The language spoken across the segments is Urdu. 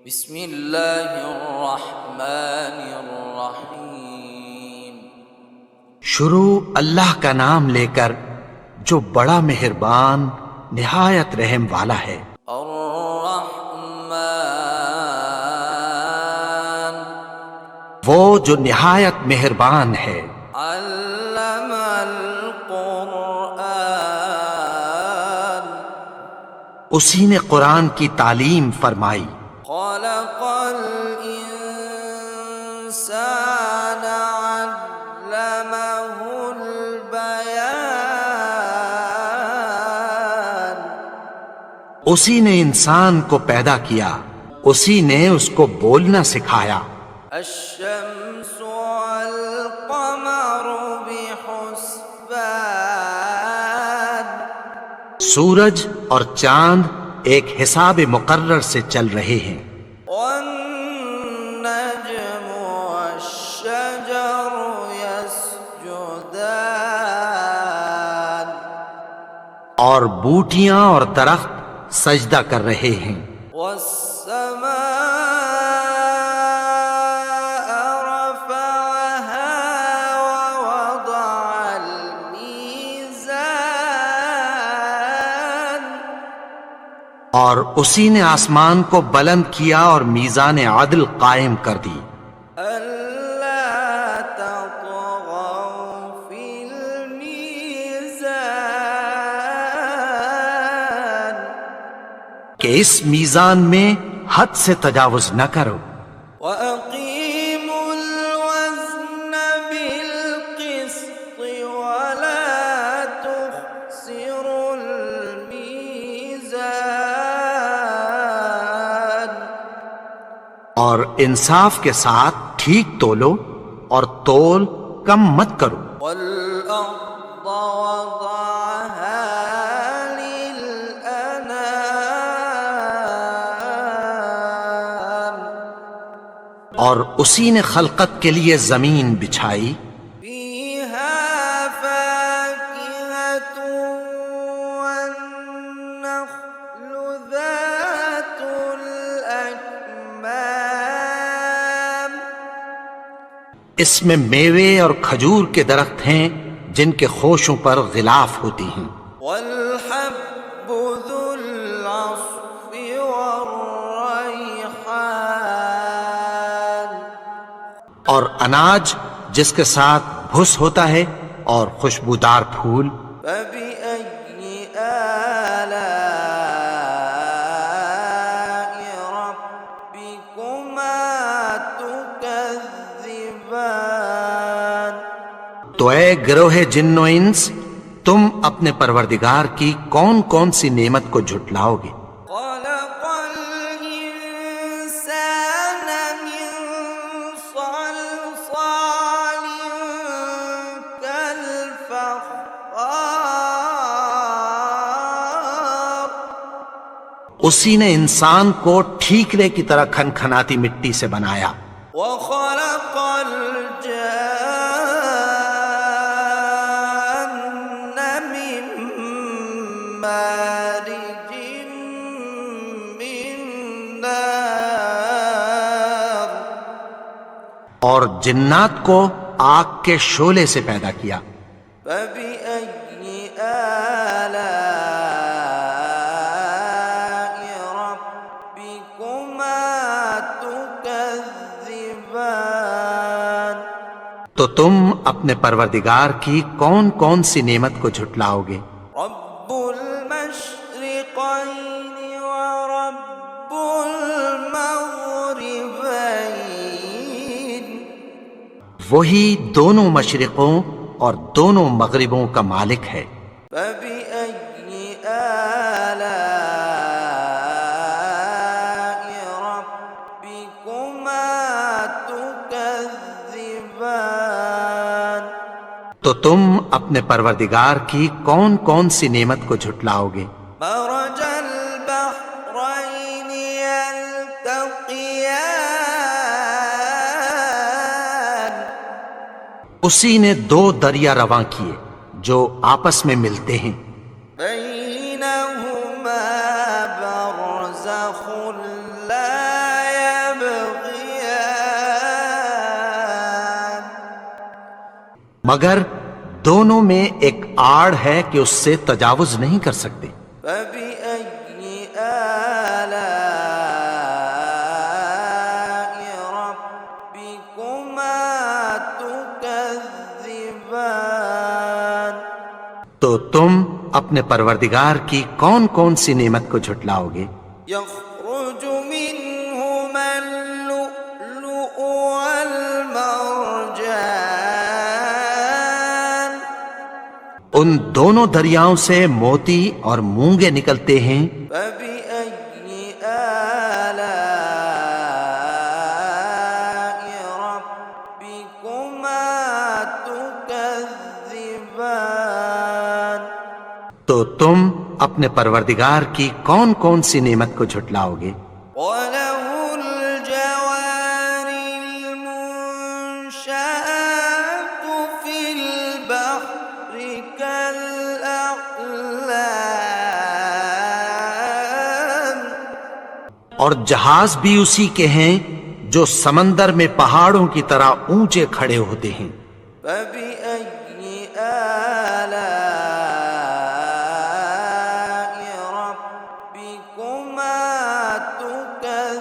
بسم اللہ الرحمن الرحیم۔ شروع اللہ کا نام لے کر جو بڑا مہربان نہایت رحم والا ہے۔ الرحمن وہ جو نہایت مہربان ہے۔ علم القرآن اسی نے قرآن کی تعلیم فرمائی۔ خلق الانسان علمہ البیان اسی نے انسان کو پیدا کیا، اسی نے اس کو بولنا سکھایا۔ الشمس والقمر بحسبان سورج اور چاند ایک حساب مقرر سے چل رہے ہیں۔ والنجم والشجر يسجدان اور بوٹیاں اور درخت سجدہ کر رہے ہیں۔ والسماء رفعها ووضع الميزان اور اسی نے آسمان کو بلند کیا اور میزان عدل قائم کر دی۔ ألا تطغوا في الميزان کہ اس میزان میں حد سے تجاوز نہ کرو۔ وأقيموا الوزن بالقسط ولا تخسروا الميزان اور انصاف کے ساتھ ٹھیک تولو اور تول کم مت کرو۔ والأرض وضعها للأنام اور اسی نے خلقت کے لیے زمین بچھائی، فيها فاكهة والنخل ذات الأكمام اس میں میوے اور کھجور کے درخت ہیں جن کے خوشوں پر غلاف ہوتی ہیں، والحب ذو العصف والريحان اور اناج جس کے ساتھ بھس ہوتا ہے اور خوشبودار پھول۔ فبأي آلاء ربكما تكذبان تو اے گروہ جن و انس، تم اپنے پروردگار کی کون کون سی نعمت کو جھٹلاؤ گے؟ خلق الإنسان من صلصال كالفخار اسی نے انسان کو ٹھیکرے کی طرح کھنکھناتی مٹی سے بنایا۔ وخلق الجان من مارج من نار اور جنات کو آگ کے شعلے سے پیدا کیا۔ فبأي آلاء ربكما تكذبان تو تم اپنے پروردگار کی کون کون سی نعمت کو جھٹلاؤ گے؟ رب المشرقين ورب المغربين وہی دونوں مشرقوں اور دونوں مغربوں کا مالک ہے۔ فبأي آلاء ربكما تكذبان تو تم اپنے پروردگار کی کون کون سی نعمت کو جھٹلاؤ گے؟ مرج البحرين يلتقيان اسی نے دو دریا رواں کیے جو آپس میں ملتے ہیں، بينهما برزخ لا مگر دونوں میں ایک آڑ ہے کہ اس سے تجاوز نہیں کر سکتے۔ فبأي آلاء ربكما تكذبان؟ تو تم اپنے پروردگار کی کون کون سی نعمت کو جھٹلاؤ گے؟ يخرج منهما اللؤلؤ والمرجان ان دونوں دریاؤں سے موتی اور مونگے نکلتے ہیں۔ فبأي آلاء ربكما تكذبان؟ تو تم اپنے پروردگار کی کون کون سی نعمت کو جھٹلاؤ گے؟ وله الجوار المنشآت في البحر كالأعلام اور جہاز بھی اسی کے ہیں جو سمندر میں پہاڑوں کی طرح اونچے کھڑے ہوتے ہیں۔ فبأي آلاء ربكما تكذبان؟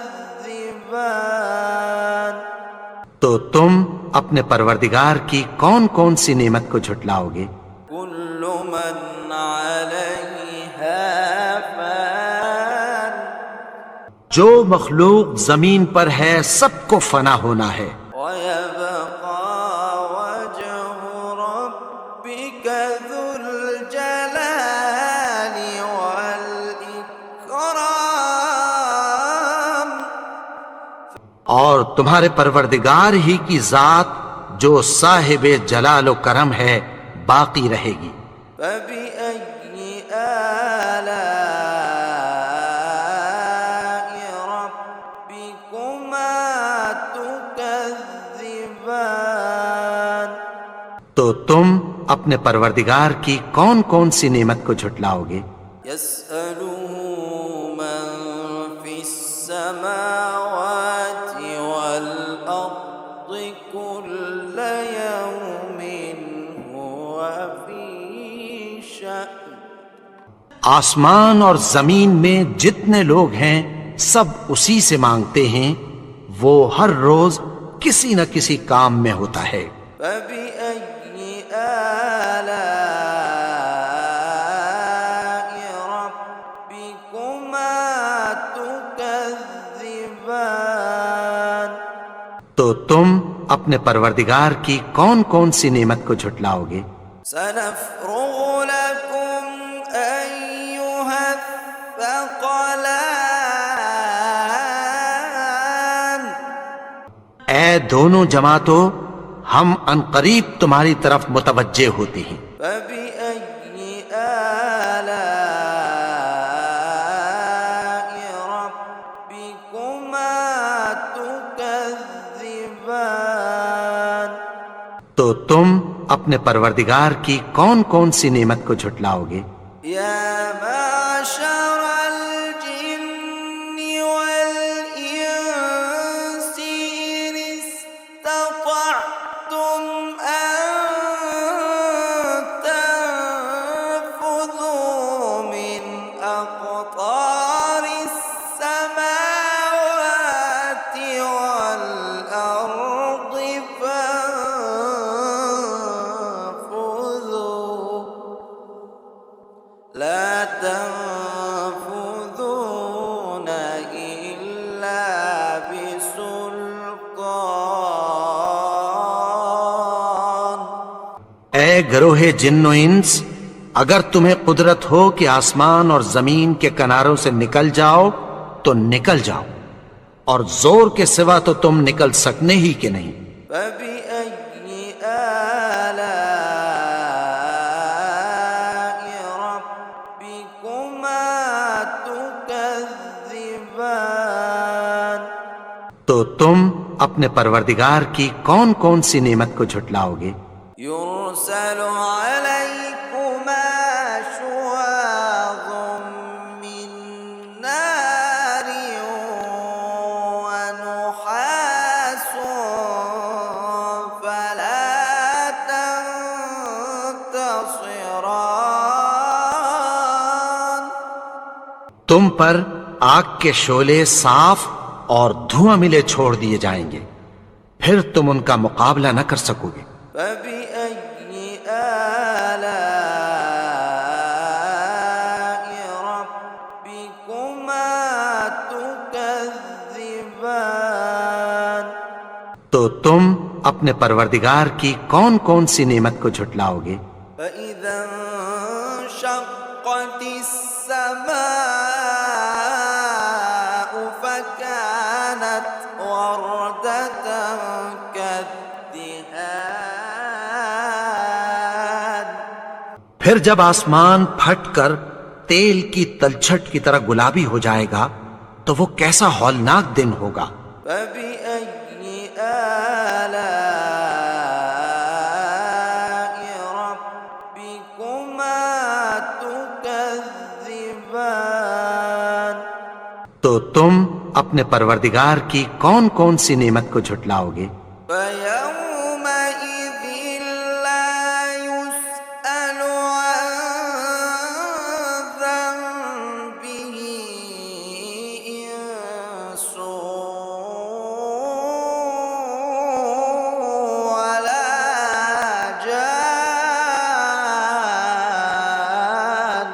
تو تم اپنے پروردگار کی کون کون سی نعمت کو جھٹلاؤ گے؟ كل من عليها فان جو مخلوق زمین پر ہے سب کو فنا ہونا ہے، ويبقى وجه ربك ذو الجلال والإكرام؟ اور تمہارے پروردگار ہی کی ذات جو صاحب جلال و کرم ہے باقی رہے گی۔ فبأي آلاء ربكما تكذبان؟ تو تم اپنے پروردگار کی کون کون سی نعمت کو جھٹلاؤ گے؟ يسأله من في السماوات والأرض كل يوم هو في شأن آسمان اور زمین میں جتنے لوگ ہیں سب اسی سے مانگتے ہیں، وہ ہر روز کسی نہ کسی کام میں ہوتا ہے۔ فبأي آلاء ربكما تكذبان؟ تو تم اپنے پروردگار کی کون کون سی نعمت کو جھٹلاؤ گے؟ سنفرغ لكم أيها الثقلان؟ اے دونوں جماعتوں، ہم عنقریب تمہاری طرف متوجہ ہوتے ہیں۔ فبأي آلاء ربكما تكذبان؟ تو تم اپنے پروردگار کی کون کون سی نعمت کو جھٹلاؤ گے؟ يا معشر الجن والإنس إن استطعتم أن تنفذوا من أقطار السماوات والأرض فانفذوا لا تنفذون إلا بسلطان؟ اے گروہ جن و انس، اگر تمہیں قدرت ہو کہ آسمان اور زمین کے کناروں سے نکل جاؤ تو نکل جاؤ، اور زور کے سوا تو تم نکل سکنے ہی کے نہیں۔ فبأي آلاء ربكما تكذبان؟ تو تم اپنے پروردگار کی کون کون سی نعمت کو جھٹلاؤ گے؟ يرسل عليكما شواظ من نار ونحاس فلا تنتصران؟ تم پر آگ کے شعلے صاف اور دھواں ملے چھوڑ دیے جائیں گے، پھر تم ان کا مقابلہ نہ کر سکو گے۔ فبأي آلاء ربكما تكذبان؟ تو تم اپنے پروردگار کی کون کون سی نعمت کو جھٹلاؤ گے؟ فإذا انشقت السماء فكانت وردة كالدهان۔ پھر جب آسمان پھٹ کر تیل کی تلچھٹ کی طرح گلابی ہو جائے گا تو وہ کیسا ہولناک دن ہوگا۔ فبأي آلاء ربكما تكذبان؟ تو تم اپنے پروردگار کی کون کون سی نعمت کو جھٹلاؤ گے؟ فيومئذ لا يسأل عن ذنبه إنس ولا جان۔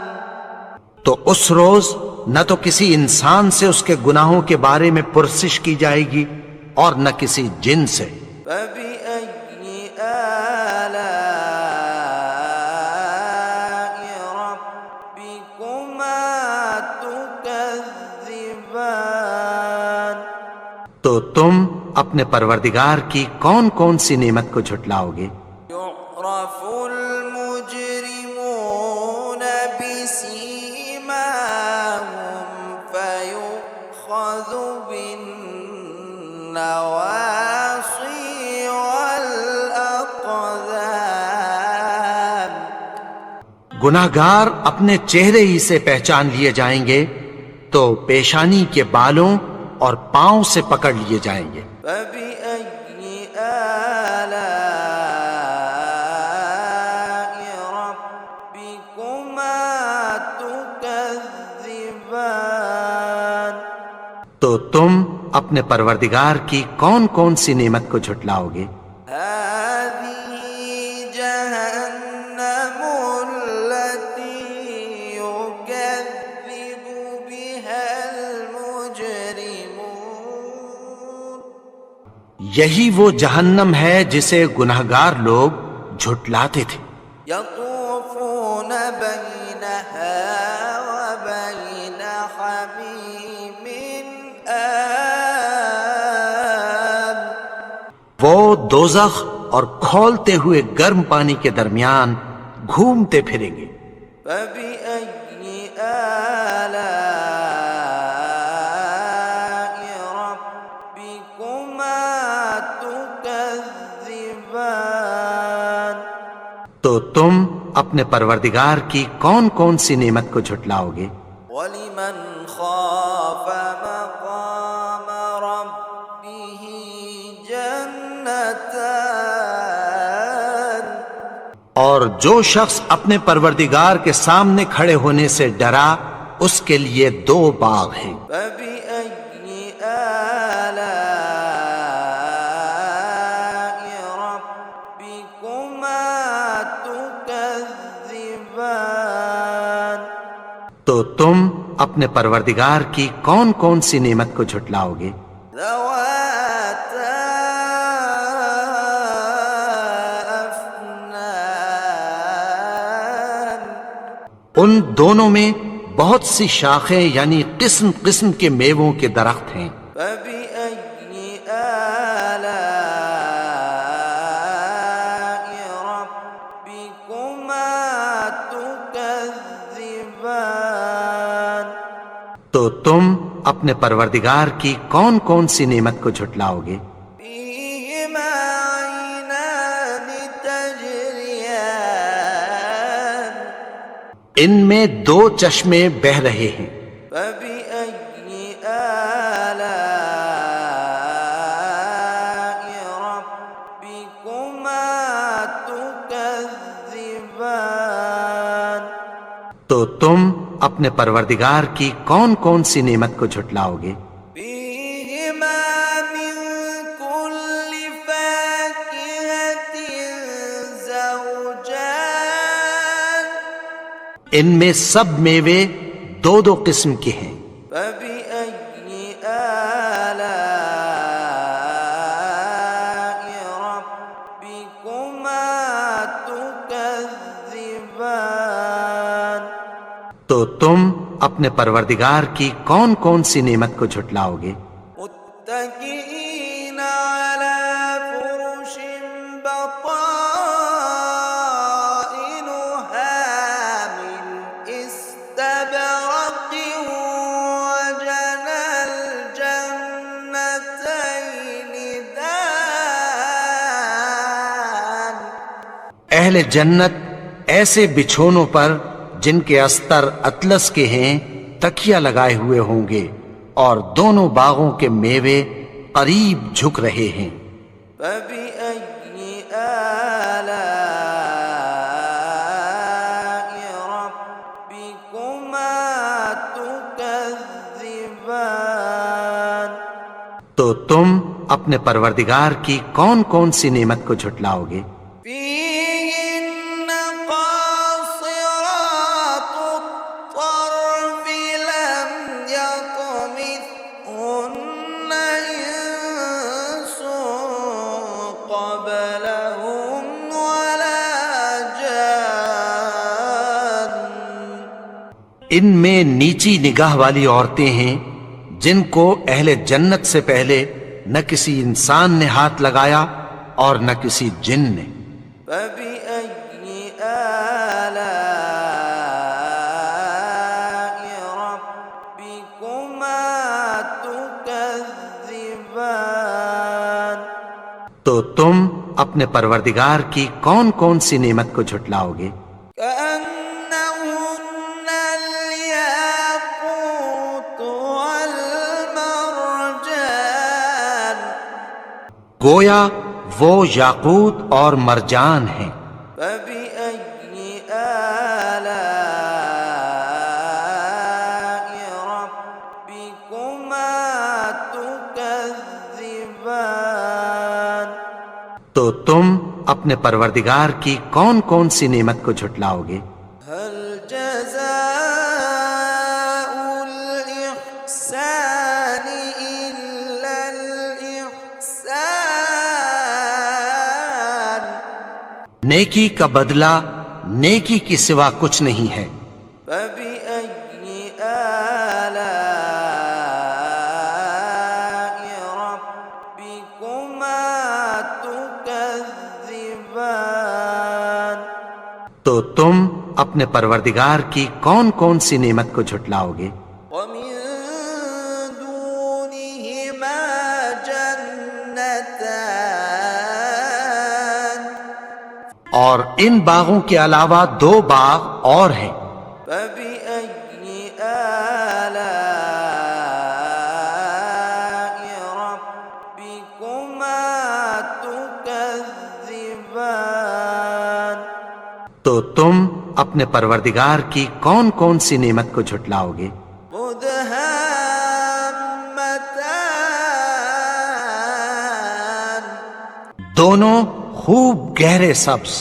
تو اس روز نہ تو کسی انسان سے اس کے گناہوں کے بارے میں پرسش کی جائے گی اور نہ کسی جن سے۔ فبأي آلاء ربكما تكذبان؟ تو تم اپنے پروردگار کی کون کون سی نعمت کو جھٹلاؤ گے؟ يعرف المجرمون بسيماهم فيؤخذ بالنواصي والأقدام۔ گناہگار اپنے چہرے ہی سے پہچان لیے جائیں گے تو پیشانی کے بالوں اور پاؤں سے پکڑ لیے جائیں گے۔ فبأي آلاء ربكما تكذبان؟ تو تم اپنے پروردگار کی کون کون سی نعمت کو جھٹلاؤ گے؟ هذه جهنم التي يكذب بها المجرمون۔ یہی وہ جہنم ہے جسے گناہگار لوگ جھٹلاتے تھے۔ يطوفون بينها وبين حميم آن۔ وہ دوزخ اور کھولتے ہوئے گرم پانی کے درمیان گھومتے پھریں گے۔ فبأي آلاء ربكما تكذبان؟ تو تم اپنے پروردگار کی کون کون سی نعمت کو جھٹلاؤ گے؟ ولمن خاف مقام ربه جنتان۔ اور جو شخص اپنے پروردگار کے سامنے کھڑے ہونے سے ڈرا اس کے لیے دو باغ ہیں۔ فبأي آلاء ربكما تكذبان؟ تو تم اپنے پروردگار کی کون کون سی نعمت کو جھٹلاؤ گے؟ ذواتا أفنان۔ ان دونوں میں بہت سی شاخیں یعنی قسم قسم کے میووں کے درخت ہیں۔ فبأي آلاء ربكما تكذبان؟ تو تم اپنے پروردگار کی کون کون سی نعمت کو جھٹلاؤ گے؟ فيهما عينان تجريان۔ ان میں دو چشمے بہہ رہے ہیں۔ فبأي آلاء ربكما تكذبان؟ تو تم اپنے پروردگار کی کون کون سی نعمت کو جھٹلاؤ گے؟ فيهما من كل فاكهة زوجان ان میں سب میوے دو دو قسم کے ہیں۔ فبأي آلاء ربكما تكذبان تو تم اپنے پروردگار کی کون کون سی نعمت کو جھٹلاؤ گے؟ متكئين على فرش بطائنها من استبرق وجنى الجنتين دان اہل جنت ایسے بچھونوں پر جن کے استر اطلس کے ہیں تکیہ لگائے ہوئے ہوں گے، اور دونوں باغوں کے میوے قریب جھک رہے ہیں۔ فبأي آلاء ربكما تكذبان تو تم اپنے پروردگار کی کون کون سی نعمت کو جھٹلاؤ گے؟ فيهن قاصرات الطرف لم يطمثهن إنس قبلهم ولا جان ان میں نیچی نگاہ والی عورتیں ہیں جن کو اہل جنت سے پہلے نہ کسی انسان نے ہاتھ لگایا اور نہ کسی جن نے۔ فبأي آلاء ربكما تكذبان تو تم اپنے پروردگار کی کون کون سی نعمت کو جھٹلاؤ گے؟ كأنهن الياقوت والمرجان گویا وہ یاقوت اور مرجان ہیں۔ فبأي آلاء ربكما تكذبان تو تم اپنے پروردگار کی کون کون سی نعمت کو جھٹلاؤ گے؟ هل جزاء الإحسان إلا الإحسان نیکی کا بدلہ نیکی کی سوا کچھ نہیں ہے۔ فبأي آلاء ربكما تكذبان تو تم اپنے پروردگار کی کون کون سی نعمت کو جھٹلاؤ گے؟ ومن دونهما جنتان اور ان باغوں کے علاوہ دو باغ اور ہیں۔ فبأي آلاء ربكما تكذبان تو تم اپنے پروردگار کی کون کون سی نعمت کو جھٹلاؤ گے؟ مدهامتان دونوں خوب گہرے سبز۔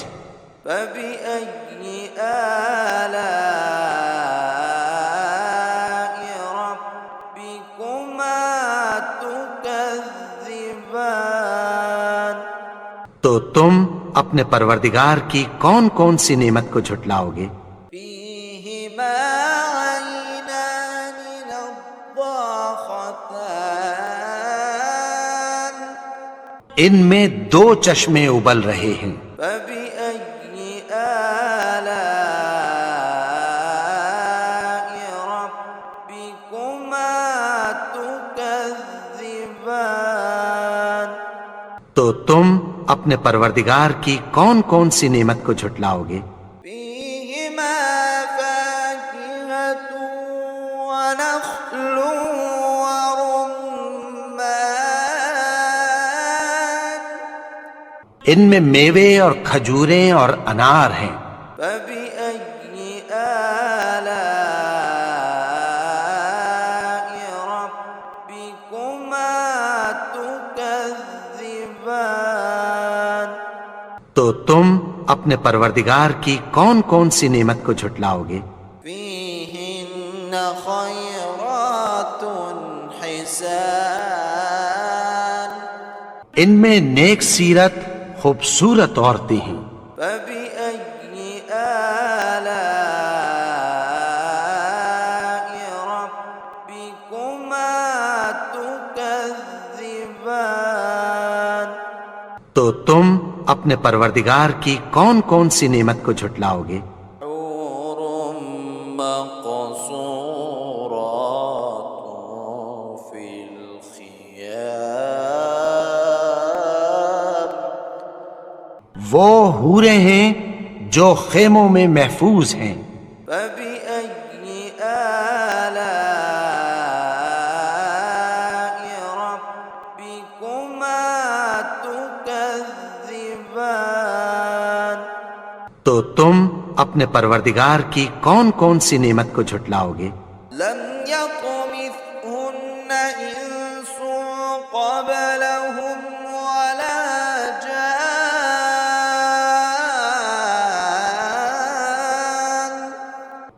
فبأي آلاء ربكما تكذبان تو تم اپنے پروردگار کی کون کون سی نعمت کو جھٹلاؤ گے؟ فيهما عينان نضاختان ان میں دو چشمے ابل رہے ہیں۔ فبأي آلاء ربكما تكذبان تو تم اپنے پروردگار کی کون کون سی نعمت کو جھٹلاؤ گے؟ فيهما فاكهة ونخل ورمان ان میں میوے اور کھجوریں اور انار ہیں۔ فبأي آلاء تو تم اپنے پروردگار کی کون کون سی نعمت کو جھٹلاؤ گے؟ فيهن خيرات حسان ان میں نیک سیرت خوبصورت عورتیں ہیں۔ فبأي آلاء ربكما تكذبان تو تم اپنے پروردگار کی کون کون سی نعمت کو جھٹلاؤ گے؟ حور مقصورات في الخيام وہ حوریں ہیں جو خیموں میں محفوظ ہیں۔ فبأي آلاء ربكما تكذبان تو تم اپنے پروردگار کی کون کون سی نعمت کو جھٹلاؤ گے؟ لم يطمثهن إنس قبلهم ولا جان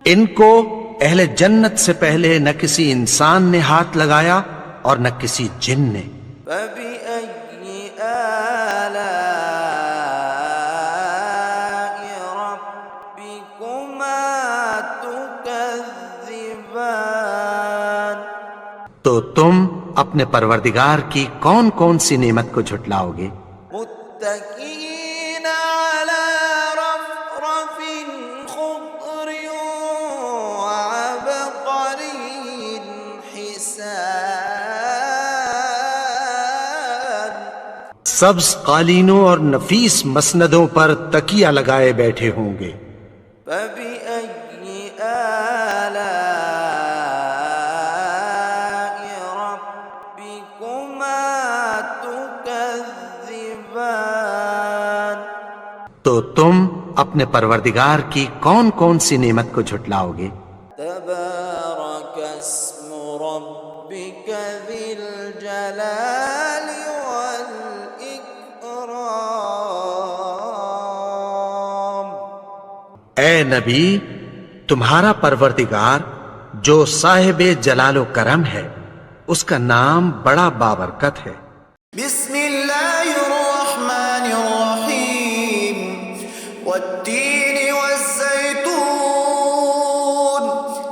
ان کو اہل جنت سے پہلے نہ کسی انسان نے ہاتھ لگایا اور نہ کسی جن نے۔ فبأي آلاء ربكما تكذبان تو تم اپنے پروردگار کی کون کون سی نعمت کو جھٹلاؤ گے؟ متكئين على رفرف خضر وعبقري حسان سبز قالینوں اور نفیس مسندوں پر تکیہ لگائے بیٹھے ہوں گے۔ فبأي آلاء ربكما تكذبان تو تم اپنے پروردگار کی کون کون سی نعمت کو جھٹلاؤ گے؟ تبارك اسم ربك ذي الجلال والإكرام اے نبی، تمہارا پروردگار جو صاحب جلال و کرم ہے، اس کا نام بڑا بابرکت ہے۔ بسم الله الرحمن الرحيم والتين والزيتون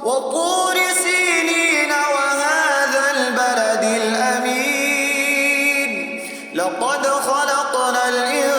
وطور سينين وهذا البلد الأمين لقد خلقنا الإنسان